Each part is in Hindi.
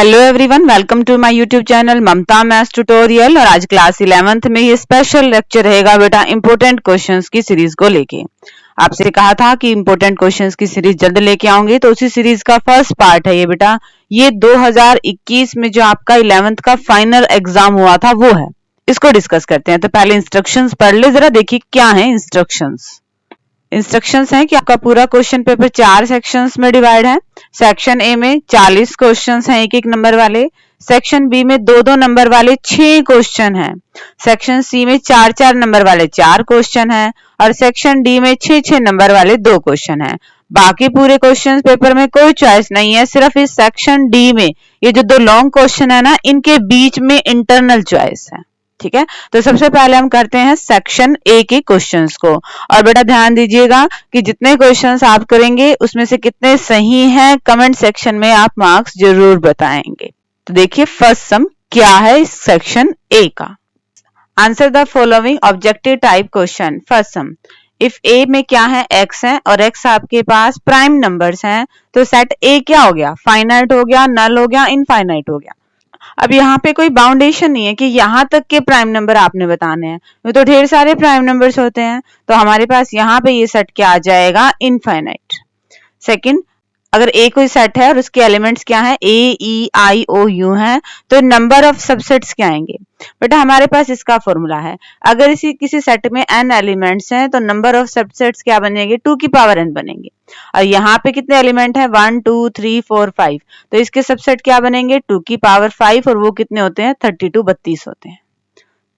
Hello everyone, welcome to my YouTube channel Mamta maths tutorial. और आज क्लास 11th में ये स्पेशल लेक्चर रहेगा बेटा इंपॉर्टेंट क्वेश्चंस की सीरीज को लेके। आपसे कहा था कि इंपॉर्टेंट क्वेश्चंस की सीरीज जल्द लेके आऊंगी, तो उसी सीरीज का फर्स्ट पार्ट है ये बेटा। ये 2021 में जो आपका 11th का फाइनल एग्जाम हुआ था वो है, इसको डिस्कस करते हैं। तो पहले इंस्ट्रक्शंस पढ़ ले जरा, देखिए क्या है इंस्ट्रक्शंस। इंस्ट्रक्शंस हैं कि आपका पूरा क्वेश्चन पेपर 4 सेक्शंस में डिवाइड है। सेक्शन ए में 40 क्वेश्चंस हैं एक एक नंबर वाले। सेक्शन बी में 2-2 नंबर वाले 6 क्वेश्चन हैं। सेक्शन सी में 4-4 नंबर वाले 4 क्वेश्चन हैं। और सेक्शन डी में 6-6 नंबर वाले 2 क्वेश्चन हैं। बाकी पूरे क्वेश्चन पेपर में कोई चॉइस नहीं है, सिर्फ इस सेक्शन डी में ये जो 2 लॉन्ग क्वेश्चन है ना, इनके बीच में इंटरनल चॉइस है। ठीक है, तो सबसे पहले हम करते हैं सेक्शन ए के क्वेश्चंस को। और बेटा ध्यान दीजिएगा कि जितने क्वेश्चंस आप करेंगे उसमें से कितने सही हैं कमेंट सेक्शन में आप मार्क्स जरूर बताएंगे। तो देखिए फर्स्ट सम क्या है इस सेक्शन ए का। Answer the following objective type question. First sum, if A में क्या है, x है और x आपके पास प्राइम नंबर्स हैं, तो सेट ए क्या हो गया, फाइनाइट हो गया, नल हो गया, इनफाइनाइट हो गया। अब यहाँ पे कोई बाउंडेशन नहीं है कि यहाँ तक के प्राइम नंबर आपने बताने हैं, वो तो ढेर सारे प्राइम नंबर्स होते हैं। तो हमारे पास यहाँ पे ये सेट क्या आ जाएगा, इनफाइनाइट। सेकंड, अगर ए कोई सेट है और उसके एलिमेंट्स क्या है, ए ई आई ओ यू है, तो नंबर ऑफ सबसेट्स क्या आएंगे। बेटा हमारे पास इसका फॉर्मूला है, अगर इसी किसी सेट में n एलिमेंट्स हैं तो नंबर ऑफ सबसेट्स क्या बनेंगे, 2 की पावर n बनेंगे। और यहाँ पे कितने एलिमेंट है, 1 2 3 4 5, तो इसके सबसेट क्या बनेंगे, 2 की पावर 5, और वो कितने होते हैं, 32 32 होते हैं।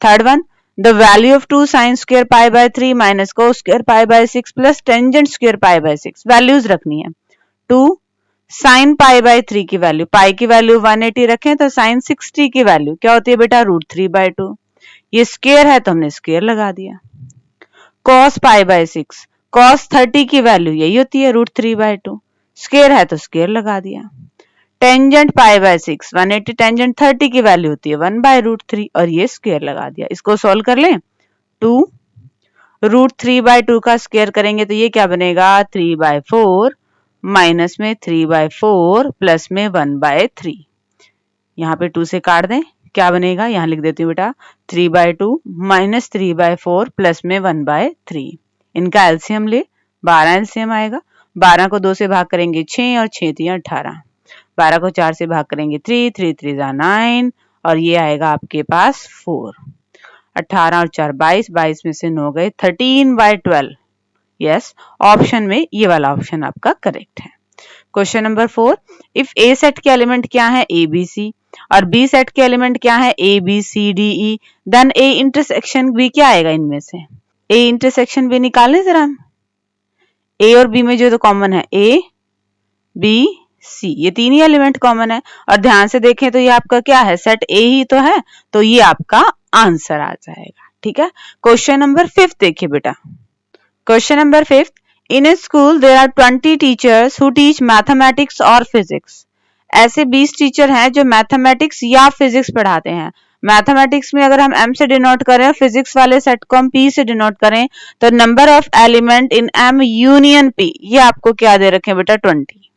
Third one, the value of 2 sin square pi by 3 minus cos square pi by 6 plus tangent square pi by 6, values रखनी है। 2 sin पाई बाय 3 की वैल्यू, पाई की वैल्यू 180 रखें तो sin 60 की वैल्यू क्या होती है बेटा, √3/2। ये स्क्वायर है तो हमने स्क्वायर लगा दिया। cos पाई बाय 6, cos 30 की वैल्यू यही होती है √3/2, स्क्वायर है तो स्क्वायर लगा दिया। टेंजेंट पाई बाय 6, 180 टेंजेंट 30 की वैल्यू होती है 1/√3, और ये स्क्वायर लगा दिया। इसको सोल्व कर लें, 2 √3/2 का स्क्वायर करेंगे तो ये क्या बनेगा, 3/4 माइनस में 3/4 प्लस में 1/3। यहाँ पे 2 से काट दें, क्या बनेगा, यहाँ लिख देती हूँ बेटा, 3/2 माइनस 3/4 प्लस में 1/3। इनका एलसीएम ले, 12 एलसीएम आएगा। 12 को 2 से भाग करेंगे 6 और 6 3 18। 12 को 4 से भाग करेंगे 3 3 3 9, और ये आएगा आपके पास 4। 18 और 4 22, 22 में से 9 गए, 13/12। यस, ऑप्शन में ये वाला ऑप्शन आपका करेक्ट है। Question number 4, if A set के एलिमेंट क्या है, ए बी सी, और बी सेट के एलिमेंट क्या है, A B C D E, then A intersection B क्या आएगा इनमें से, ए इंटरसेक्शन बी निकालें जरा हम। ए और बी में जो तो कॉमन है, ए बी सी, ये तीन ही एलिमेंट कॉमन है। और ध्यान से देखें तो ये आपका क्या है, सेट ए ही तो है, तो ये आपका आंसर आ जाएगा। ठीक है, क्वेश्चन नंबर 5 देखिए बेटा। Question number 5, in a school there are 20 teachers who teach mathematics और फिजिक्स। ऐसे 20 टीचर हैं जो मैथमेटिक्स या फिजिक्स पढ़ाते हैं। मैथमेटिक्स में अगर हम m से डिनोट करें, फिजिक्स वाले सेट को हम p से डिनोट करें, तो number of element in m union p, ये आपको क्या दे रखे हैं बेटा, 20।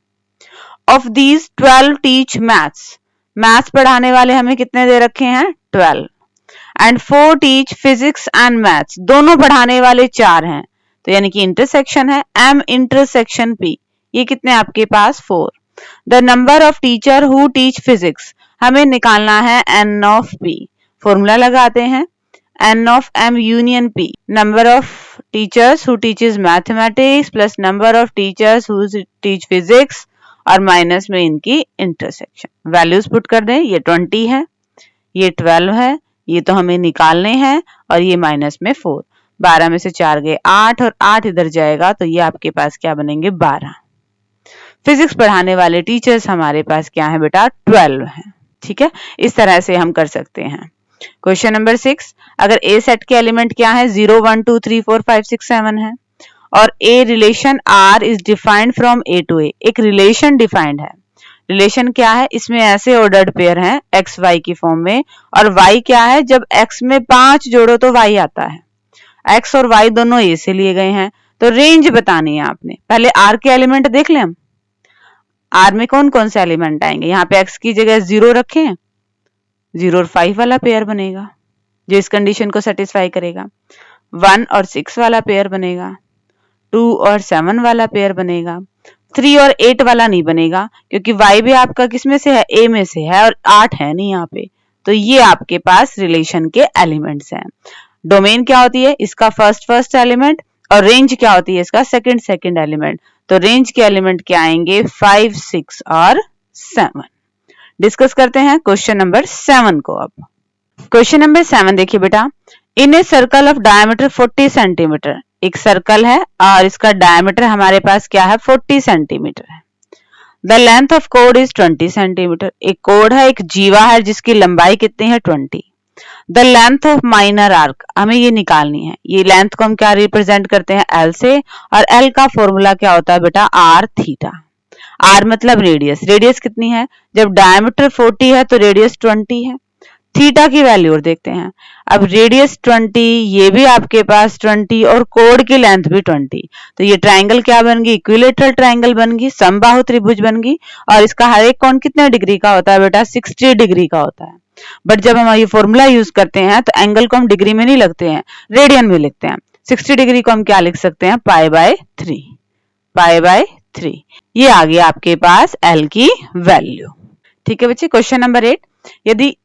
Of these 12 teach maths, maths पढ़ाने वाले हमें कितने दे रखे हैं, 12। And 4 teach physics and maths, दोनों पढ़ाने वाले 4 हैं, तो यानी कि इंटरसेक्शन है m इंटरसेक्शन p, ये कितने आपके पास 4। The number of teacher who teach physics, हमें निकालना है n ऑफ p। फॉर्मूला लगाते हैं, n of m union p, number of teachers who teaches mathematics plus number of teachers who teach physics, और माइनस में इनकी इंटरसेक्शन। वैल्यूज पुट कर दें, ये 20 है, ये 12 है, ये तो हमें निकालने हैं, और ये माइनस में 4। 12 में से 4 गए 8, और 8 इधर जाएगा तो ये आपके पास क्या बनेंगे, 12। फिजिक्स पढ़ाने वाले टीचर्स हमारे पास क्या है बेटा, 12 हैं। ठीक है, इस तरह से हम कर सकते हैं। क्वेश्चन नंबर 6, अगर ए सेट के एलिमेंट क्या है, 0 1 2 3 4 5 6 7 है, और A relation R is defined from A to A, एक रिलेशन डिफाइंड है। रिलेशन क्या है, इसमें ऐसे ऑर्डर्ड पेयर हैं एक्स वाई की फॉर्म में, और वाई क्या है, जब एक्स में 5 जोड़ो तो वाई आता है। एक्स और वाई दोनों ए से लिए गए हैं, तो रेंज बतानी है आपने। पहले आर के एलिमेंट देख लें हम। आर में कौन कौन से एलिमेंट आएंगे, यहाँ पे एक्स की जगह 0 रखें, 0 और 5 वाला पेयर बनेगा जो इस कंडीशन को सेटिस्फाई करेगा। 1 और 6 वाला पेयर बनेगा, 2 और 7 वाला पेयर बनेगा, 3 और 8 वाला नहीं बनेगा क्योंकि y भी आपका किस में से है, a में से है और 8 है नहीं यहाँ पे, तो ये आपके पास रिलेशन के एलिमेंट्स हैं। डोमेन क्या होती है, इसका फर्स्ट एलिमेंट, और रेंज क्या होती है इसका सेकंड एलिमेंट। तो रेंज के एलिमेंट क्या आएंगे, 5, 6 और 7। डिस्कस करते हैं क्वेश्चन नंबर 7 को। अब क्वेश्चन नंबर 7 देखिए बेटा, in a circle of diameter 40 centimetre, एक सर्कल है और इसका डायमीटर हमारे पास क्या है, 40 सेंटीमीटर है। The length of code is 20 centimetre, एक कोड है, एक जीवा है जिसकी लंबाई कितनी है, 20। The length of minor arc, हमें ये निकालनी है। ये लेंथ को हम क्या रिप्रेजेंट करते हैं, एल से, और एल का फॉर्मूला क्या होता है बेटा, आर थीटा। आर मतलब रेडियस, रेडियस कितनी है, जब डायमीटर 40 है तो रेडियस 20 है। थीटा की वैल्यू और देखते हैं। अब रेडियस 20, ये भी आपके पास 20 और कोड की लेंथ भी 20, तो ये ट्राइंगल क्या बन गई, इक्विलेटरल ट्राइंगल बन गई, समबाहु त्रिभुज बन गई। और इसका हर एक कोण कितने डिग्री का होता है बेटा, 60 डिग्री का होता है। बट जब हम ये फॉर्मूला यूज करते हैं तो एंगल को हम डिग्री में नहीं लिखते हैं, रेडियन में लिखते हैं। 60 डिग्री को हम क्या लिख सकते हैं, पाई बाय 3, पाई बाय 3। ये आ गया आपके पास एल की वैल्यू। ठीक है बच्चे, क्वेश्चन नंबर 8, यदि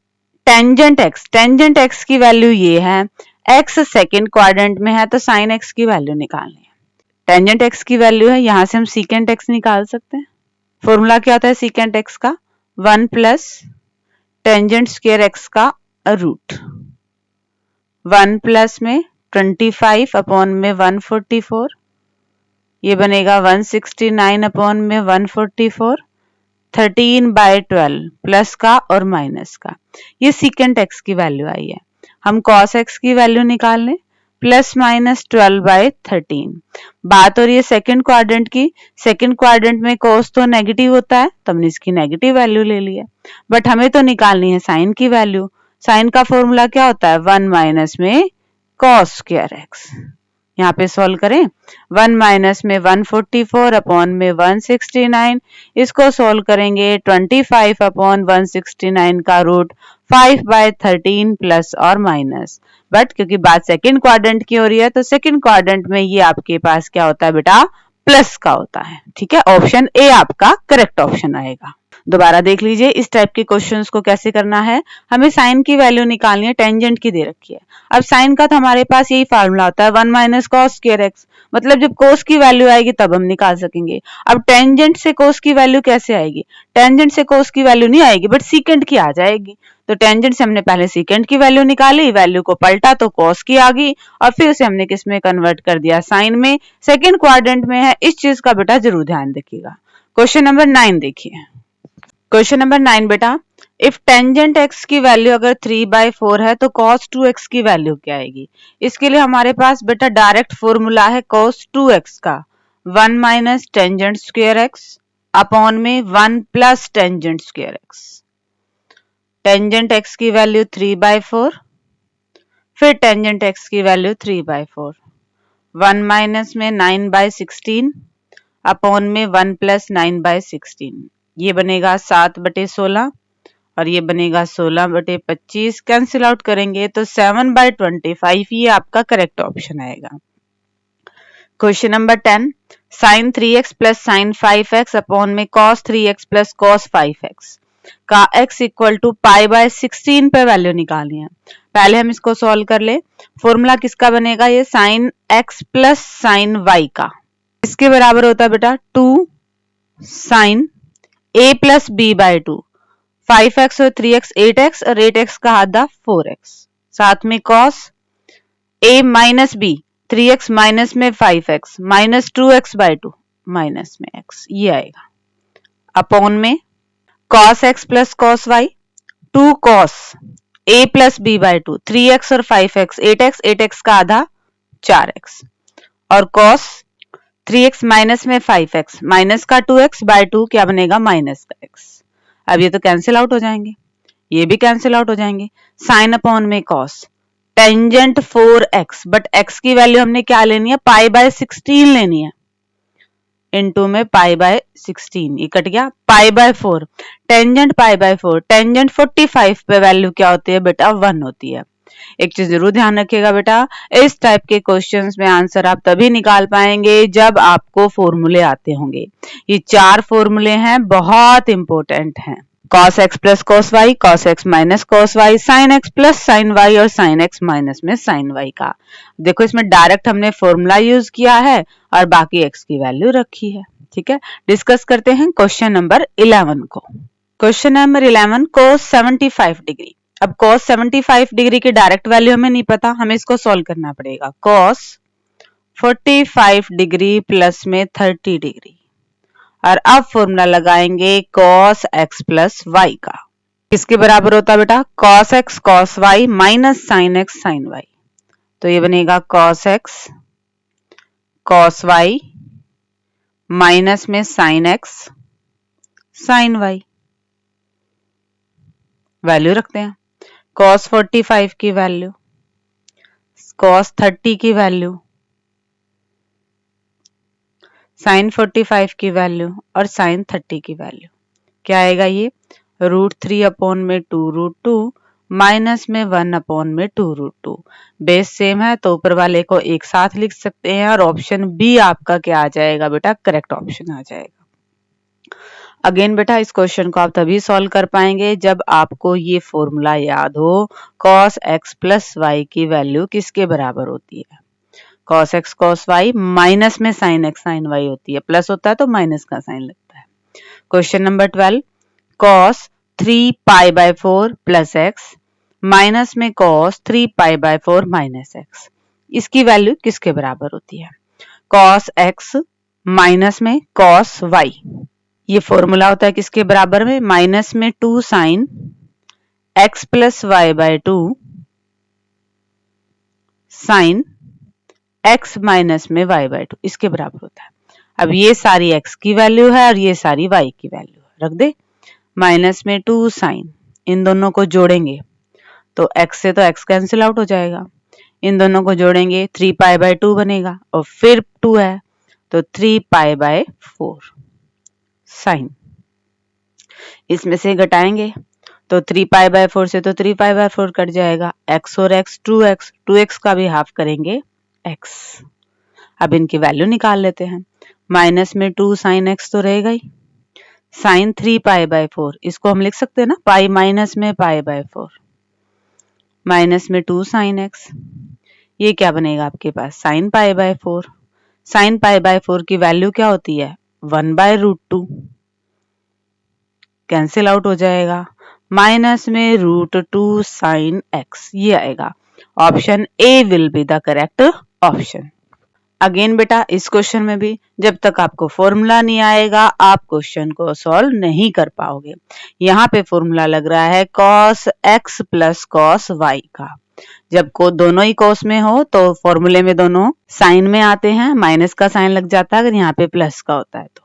टेंजेंट एक्स की वैल्यू ये है, एक्स सेकंड क्वाड्रेंट में है, तो साइन एक्स की वैल्यू निकालनी है। टेंजेंट एक्स की वैल्यू है, यहां से हम सीकेंट एक्स निकाल सकते हैं। फॉर्मूला क्या होता है सीकेंट एक्स का, 1 प्लस टेंजेंट स्क्वायर एक्स का रूट। 1 प्लस में 25 अपॉन में 144, ये बनेगा 169 अपॉन में 144, 13/12 प्लस का और माइनस का। ये सीकेंट एक्स की वैल्यू आई है। हम कॉस एक्स की वैल्यू निकाल लें, प्लस माइनस 12/13। बात हो रही है सेकंड क्वाड्रेंट की, सेकंड क्वाड्रेंट में कॉस तो नेगेटिव होता है तो हमने इसकी नेगेटिव वैल्यू ले ली है। बट हमें तो निकालनी है साइन की वैल्यू। साइन का फॉर्मूला क्या होता है, 1 माइनस में कॉस स्क्वायर एक्स। यहाँ पे सॉल्व करें, 1 माइनस में 144 अपॉन में 169, इसको सॉल्व करेंगे 25 अपॉन 169 का रूट 5/13 प्लस और माइनस। बट क्योंकि बात सेकंड क्वाड्रेंट की हो रही है तो सेकंड क्वाड्रेंट में ये आपके पास क्या होता है बेटा, प्लस का होता है। ठीक है, ऑप्शन ए आपका करेक्ट ऑप्शन आएगा। दोबारा देख लीजिए इस टाइप के क्वेश्चंस को कैसे करना है। हमें साइन की वैल्यू निकालनी है, टेंजेंट की दे रखी है। अब साइन का तो हमारे पास यही फार्मूला होता है, 1 माइनस कॉस स्क्वायर एक्स, मतलब जब कोस की वैल्यू आएगी तब हम निकाल सकेंगे। अब टेंजेंट से कोस की वैल्यू कैसे आएगी, टेंजेंट से कोस की वैल्यू नहीं आएगी बट सीकेंट की आ जाएगी। तो टेंजेंट से हमने पहले सीकेंट की वैल्यू निकाली, वैल्यू को पलटा तो कॉस की आ गई, और फिर उसे हमने किस में कन्वर्ट कर दिया, साइन में। सेकंड क्वाड्रेंट में है, इस चीज का बेटा जरूर ध्यान रखिएगा। क्वेश्चन नंबर 9 देखिए। क्वेश्चन नंबर 9 बेटा, इफ टेंजेंट एक्स की वैल्यू अगर 3/4 है तो cos 2x की वैल्यू क्या आएगी। इसके लिए हमारे पास बेटा डायरेक्ट फॉर्मूला है cos 2x का, 1 minus tangent square x upon में 1 plus tangent square x. Tangent x की वैल्यू 3/4, फिर टेंजेंट एक्स की वैल्यू 3/4, 1 माइनस में 9/16 अपॉन में 1 प्लस 9/16, ये बनेगा 7/16 और ये बनेगा 16/25। कैंसिल आउट करेंगे तो 7/25, ये आपका करेक्ट ऑप्शन आएगा। Question number 10, sine 3x plus sine 5x upon में cos 3x plus cos 5x का x इक्वल टू π/16 पे वैल्यू निकालनी है। पहले हम इसको सॉल्व कर ले। फॉर्मूला किसका बनेगा, ये sine x plus sine y का, इसके बराबर होता है बेटा 2 sign a plus b/2, 5x और 3x 8x और 8x का आधा 4x, साथ में cos a minus b, 3x minus में 5x माइनस 2x/2 माइनस में x, ये आएगा। अपॉन में cos x plus cos y, 2 cos a plus b/2, 3x और 5x 8x, 8x का आधा 4x, और cos 3x माइनस में 5x माइनस का 2x/2 क्या बनेगा, माइनस का x। अब ये तो कैंसिल आउट हो जाएंगे, ये भी कैंसिल आउट हो जाएंगे। साइन अपॉन में cos tangent 4x, but x की वैल्यू हमने क्या लेनी है, π/16 लेनी है। इनटू में पाई बाय 16, ये कट गया, पाई by 4, tangent pi by 4, tangent 45 पे वैल्यू क्या होती है बेटा 1 होती है। एक चीज जरूर ध्यान रखिएगा बेटा, इस टाइप के क्वेश्चंस में आंसर आप तभी निकाल पाएंगे जब आपको फॉर्मूले आते होंगे। ये 4 फॉर्मूले हैं, बहुत इंपॉर्टेंट हैं। cos x plus cos y, cos x minus cos y, sin x plus sin y और sin x माइनस में sin y का। देखो इसमें डायरेक्ट हमने फॉर्मूला यूज किया है और बाकी x की वैल्यू रखी है। ठीक है, डिस्कस करते हैं क्वेश्चन नंबर 11 को। Question number 11 cos 75 degree. अब cos 75 डिग्री की डायरेक्ट वैल्यू हमें नहीं पता, हमें इसको सॉल्व करना पड़ेगा। cos 45 डिग्री प्लस में 30 डिग्री, और अब फॉर्मूला लगाएंगे cos x प्लस y का। किसके बराबर होता है बेटा? cos x cos y minus sin x sin y। तो ये बनेगा cos x cos y minus में sin x sin y। Value रखते हैं, cos 45 की वैल्यू, cos 30 की वैल्यू, sin 45 की वैल्यू और sin 30 की वैल्यू क्या आएगा? ये √3 अपॉन में 2√2 माइनस में 1 अपॉन में 2√2। बेस सेम है तो ऊपर वाले को एक साथ लिख सकते हैं और ऑप्शन बी आपका क्या आ जाएगा बेटा? करेक्ट ऑप्शन आ जाएगा। अगेन बेटा इस क्वेश्चन को आप तभी सॉल्व कर पाएंगे जब आपको ये फॉर्मूला याद हो, cos x प्लस y की वैल्यू किसके बराबर होती है? cos x cos y minus में sin x sin y होती है, प्लस होता है तो माइनस का साइन लगता है। Question number 12 cos 3 pi by 4 plus x minus में cos 3 pi by 4 minus x, इसकी वैल्यू किसके बराबर होती है? cos x माइनस में cos y, ये फॉर्मूला होता है किसके बराबर में? माइनस में 2 sine x plus y by 2 sine x minus में y बाय 2, इसके बराबर होता है। अब ये सारी x की वैल्यू है और ये सारी y की वैल्यू है, रख दे। माइनस में 2 साइन, इन दोनों को जोड़ेंगे तो x से तो x कैंसिल आउट हो जाएगा, इन दोनों को जोड़ेंगे 3 पाई बाय 2 बनेगा और फिर 2 है तो 3 पाई बाय 4 साइन, इसमें से घटाएंगे तो 3 पाई बाय 4 से तो 3 पाई बाय 4 कट जाएगा, x और x 2x, 2x का भी हाफ करेंगे x। अब इनकी वैल्यू निकाल लेते हैं। माइनस में 2 साइन x तो रहेगा ही, साइन 3 पाई बाय 4, इसको हम लिख सकते हैं ना पाई माइनस में पाई बाय 4, माइनस में 2 साइन x, ये क्या बनेगा आपके पास? Sine pi by 4। Sine pi by 4 की वैल्यू क्या होती है? 1/√2, कैंसिल आउट हो जाएगा, माइनस में √2 साइन x, ये आएगा। Option A will be the correct option. Again बेटा इस क्वेश्चन में भी जब तक आपको फॉर्मूला नहीं आएगा आप क्वेश्चन को सॉल्व नहीं कर पाओगे। यहाँ पे फॉर्मूला लग रहा है cos x plus cos y का। जब को दोनों ही cos में हो तो फॉर्मूले में दोनों साइन में आते हैं, माइनस का साइन लग जाता है अगर यहाँ पे प्लस का होता है तो।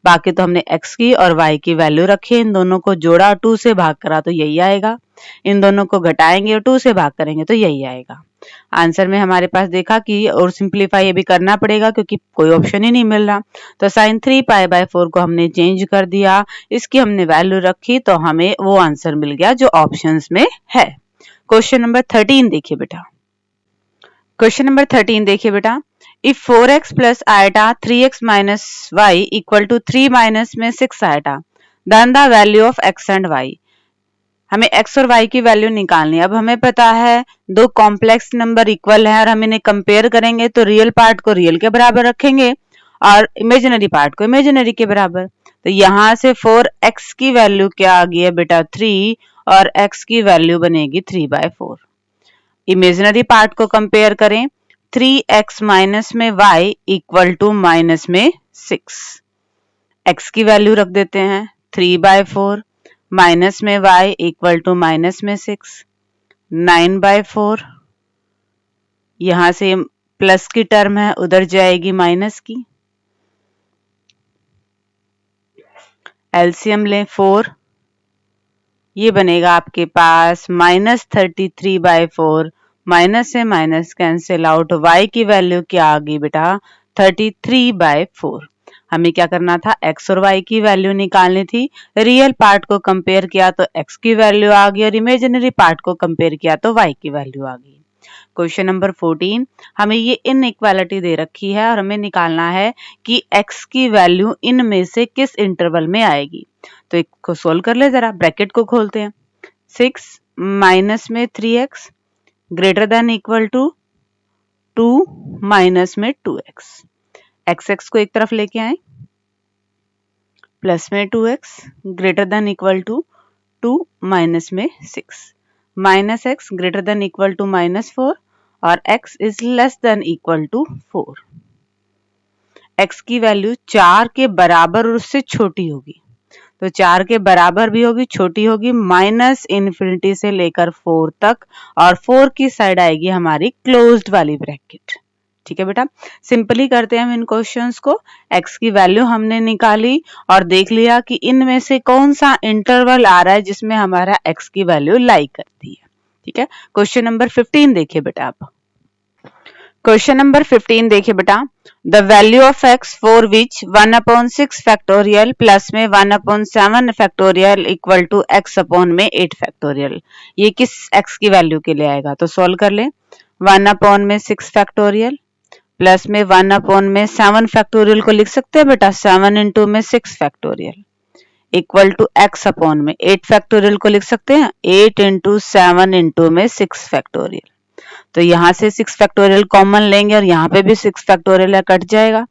बाकी तो हमने x की और y की वैल्यू रखी, इन दोनों को जोड़ा 2 से भाग करा तो यही आएगा, इन दोनों को घटाएंगे और 2 से भाग करेंगे तो यही आएगा। आंसर में हमारे पास देखा कि और सिंप्लीफाई ये भी करना पड़ेगा क्योंकि कोई ऑप्शन ही नहीं मिल रहा, तो साइन 3 पाई बाय 4 को हमने चेंज कर दिया, इसकी हमने वैल्यू रखी तो हमें वो आंसर मिल गया जो ऑप्शंस में है। क्वेश्चन नंबर 13 देखिए बेटा। क्वेश्चन नंबर 13 देखिए बेटा, if 4x plus iota 3x minus y equal to 3 minus में 6 iota, then the value of x and y। हमें x और y की वैल्यू निकालनी है। अब हमें पता है दो कॉम्प्लेक्स नंबर इक्वल है और हम इन्हें कंपेयर करेंगे तो रियल पार्ट को रियल के बराबर रखेंगे और इमेजिनरी पार्ट को इमेजिनरी के बराबर। तो यहाँ से 4x की वैल्यू क्या आ गई है बेटा 3 और x की वैल्यू बनेगी 3/4। इमेजिनरी पार्ट को कंपेयर करें, 3x माइनस में y इक्वल टू माइनस में 6, x की वैल्यू रख देते हैं 3/4 माइनस में y इक्वल टू माइनस में 6, 9/4, यहां से प्लस की टर्म है उधर जाएगी माइनस की, एलसीएम लें 4, ये बनेगा आपके पास -33/4, माइनस से माइनस कैंसिल आउट, y की वैल्यू क्या आ गई बेटा 33/4। हमें क्या करना था, x और y की वैल्यू निकालनी थी। रियल पार्ट को कंपेयर किया तो x की वैल्यू आ गई और इमेजिनरी पार्ट को कंपेयर किया तो y की वैल्यू आ गई। क्वेश्चन नंबर 14, हमें ये इनइक्वालिटी दे रखी है और हमें निकालना है कि x की वैल्यू इनमें से किस इंटरवल में आएगी। तो एक को सोल्व कर ले जरा, ब्रैकेट को खोलते हैं। 6 माइनस में 3x greater than equal to 2 minus में 2x। x को एक तरफ लेके आए, प्लस में 2x greater than equal to 2 minus में 6, minus x greater than equal to -4 और x is less than equal to 4। x की वैल्यू 4 के बराबर और उससे छोटी होगी, तो 4 के बराबर भी होगी, छोटी होगी, माइनस इन्फिनिटी से लेकर 4 तक, और 4 की साइड आएगी हमारी क्लोज्ड वाली ब्रैकेट। ठीक है बेटा, सिंपली करते हैं हम इन क्वेश्चंस को। x की वैल्यू हमने निकाली और देख लिया कि इनमें से कौन सा इंटरवल आ रहा है जिसमें हमारा x की वैल्यू लाई करती है। ठीक है, क्वेश्चन नंबर 15 देखिए बेटा आप। क्वेश्चन नंबर 15 देखिए बेटा, the value of x for which 1/6 factorial plus में 1/7 factorial equal to x upon में 8 फैक्टोरियल, ये किस x की वैल्यू के लिए आएगा। तो सॉल्व कर ले। 1/6 फैक्टोरियल प्लस में 1/7 फैक्टोरियल को लिख सकते हैं बेटा, 7 इंटू में 6 factorial equal to x upon में 8 फैक्टोरियल को लिख सकते हैं 8 इंटू 7 इंटू में 6 फैक्टोरियल। तो यहाँ से 6 फैक्टोरियल कॉमन लेंगे और यहाँ पे भी 6 फैक्टोरियल कट जाएगा,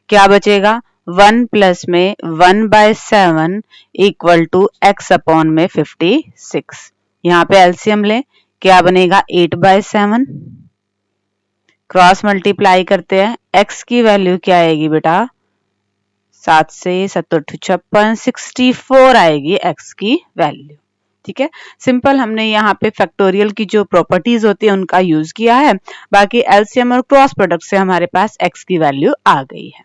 क्या बचेगा 1 प्लस में 1/7 इक्वल टू x अपॉन में 56। यहाँ पे एलसीएम ले, क्या बनेगा 8/7, क्रॉस मल्टीप्लाई करते हैं, x की वैल्यू क्या आएगी बेटा 7 से 7 56 64 आएगी x की वैल्यू। ठीक है, सिंपल हमने यहाँ पे फैक्टोरियल की जो प्रॉपर्टीज होती है उनका यूज किया है, बाकी एलसीएम और क्रॉस प्रोडक्ट से हमारे पास x की वैल्यू आ गई है।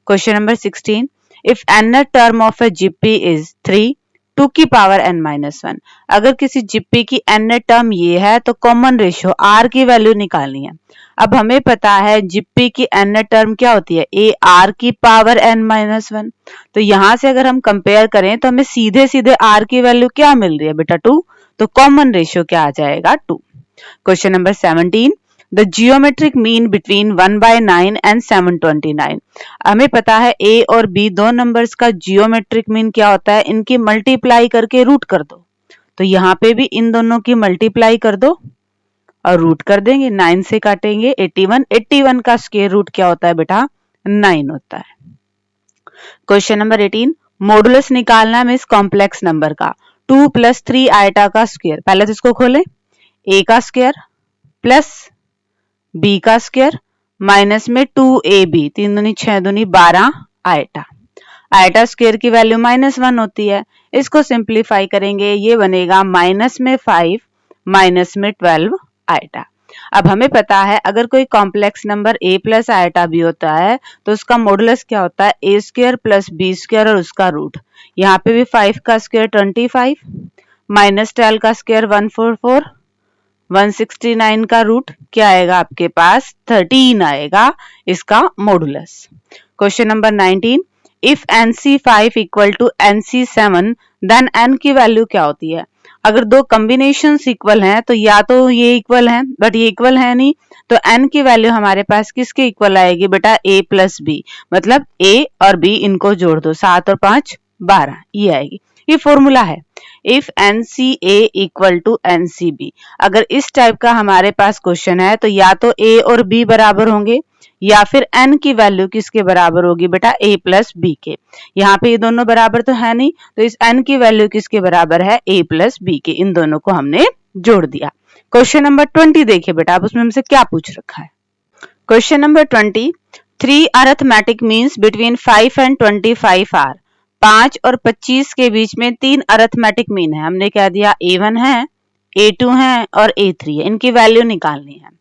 Question number 16, if n term of A GP is 3 2 की पावर n-1, अगर किसी जीपी की n टर्म ये है तो कॉमन रेशियो r की वैल्यू निकालनी है। अब हमें पता है जीपी की n टर्म क्या होती है, a r की पावर n-1, तो यहां से अगर हम कंपेयर करें तो हमें सीधे सीधे r की वैल्यू क्या मिल रही है बेटा 2, तो कॉमन रेशियो क्या आ जाएगा 2। Question number 17, the geometric mean between 1/9 and 729, हमें पता है a और b दो नंबर्स का जियोमेट्रिक मीन क्या होता है, इनकी मल्टीप्लाई करके रूट कर दो। तो यहाँ पे भी इन दोनों की मल्टीप्लाई कर दो और रूट कर देंगे, 9 से काटेंगे 81, 81 का स्क्वायर रूट क्या होता है बेटा 9 होता है। क्वेश्चन नंबर 18, मॉडुलस निकालना है इस कॉम्प्लेक्स नंबर का 2 + 3 आइटा का स्क्वायर। पहले तो इसको खोले, a का स्क्वायर प्लस b का स्क्वायर माइनस में 2ab, 3 दूनी 6 दूनी 12 आइटा। आइटा स्क्वायर की वैल्यू -1 होती है, इसको सिंप्लीफाई करेंगे, ये बनेगा माइनस में 5 माइनस में 12 आइटा। अब हमें पता है अगर कोई complex number a plus iota भी होता है तो उसका मॉडुलस क्या होता है a square plus b square और उसका रूट। यहाँ पे भी 5 का स्क्वायर 25 माइनस 12 का स्क्वायर 144, 169 का रूट क्या आएगा आपके पास 13 आएगा इसका modulus. Question number 19, if NC5 equal to NC7 then n की वैल्यू क्या होती है। अगर दो कॉम्बिनेशन इक्वल हैं तो या तो ये इक्वल हैं, बट ये इक्वल है नहीं, तो n की वैल्यू हमारे पास किसके इक्वल आएगी बेटा a प्लस b, मतलब a और b इनको जोड़ दो, 7 और 5 12, ये आएगी। ये फॉर्मूला है if NCA equal to NCB। अगर इस टाइप का हमारे पास क्वेश्चन है तो या तो a और b बराबर होंगे या फिर n की वैल्यू किसके बराबर होगी बेटा a प्लस b के। यहाँ पे ये दोनों बराबर तो है नहीं, तो इस n की वैल्यू किसके बराबर है a प्लस b के, इन दोनों को हमने जोड़ दिया। क्वेश्चन नंबर 20 देखिए बेटा, अब उसमें हमसे क्या पूछ रखा है। Question number 20, 3 arithmetic means between 5 and 25 are. 5 और 25 के बीच में 3 अरिथमेटिक मीन है, हमने क्या दिया a1 है, a2 है और a3 है, इनकी वैल्यू निकालनी है।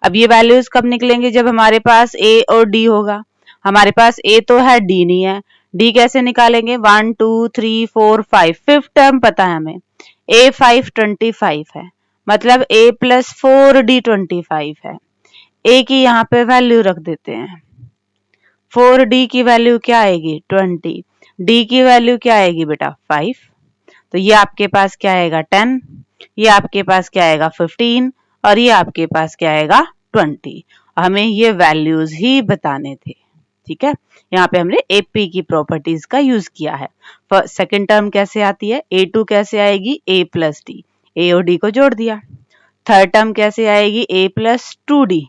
अब ये वैल्यूज कब निकलेंगे, जब हमारे पास a और d होगा। हमारे पास a तो है, d नहीं है, d कैसे निकालेंगे 1 2 3 4 5, फिफ्थ टर्म पता है हमें a5 25 है, मतलब a प्लस 4d 25 है। a की यहाँ पे वैल्यू रख देते हैं 4D की वैल्यू क्या आएगी 20, D की वैल्यू क्या आएगी बेटा 5, तो ये आपके पास क्या आएगा 10, ये आपके पास क्या आएगा 15 और ये आपके पास क्या आएगा 20। हमें ये वैल्यूज ही बताने थे, ठीक है। यहाँ पे हमने AP की प्रॉपर्टीज का यूज किया है। सेकंड टर्म कैसे आती है, A2 कैसे आएगी A प्लस D, A और D को जोड़ दिया। थर्ड टर्म कैसे आएगी A प्लस 2D,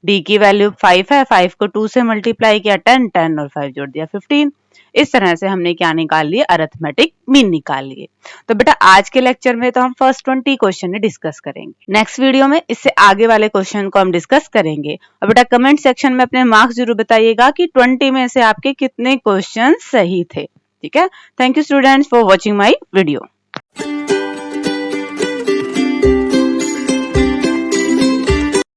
D की वैल्यू 5 है, 5 को 2 से मल्टीप्लाई किया 10, 10 और 5 जोड़ दिया 15। इस तरह से हमने क्या निकाल लिए, अरिथमेटिक मीन निकाल लिए। तो बेटा आज के लेक्चर में तो हम फर्स्ट 20 क्वेश्चन डिस्कस करेंगे। नेक्स्ट वीडियो में इससे आगे वाले क्वेश्चन को हम डिस्कस करेंगे। और बेटा कमेंट सेक्शन में अपने मार्क्स जरूर बताइएगा कि 20 में से आपके कितने क्वेश्चन सही थे, ठीक है। Thank you students for watching my video.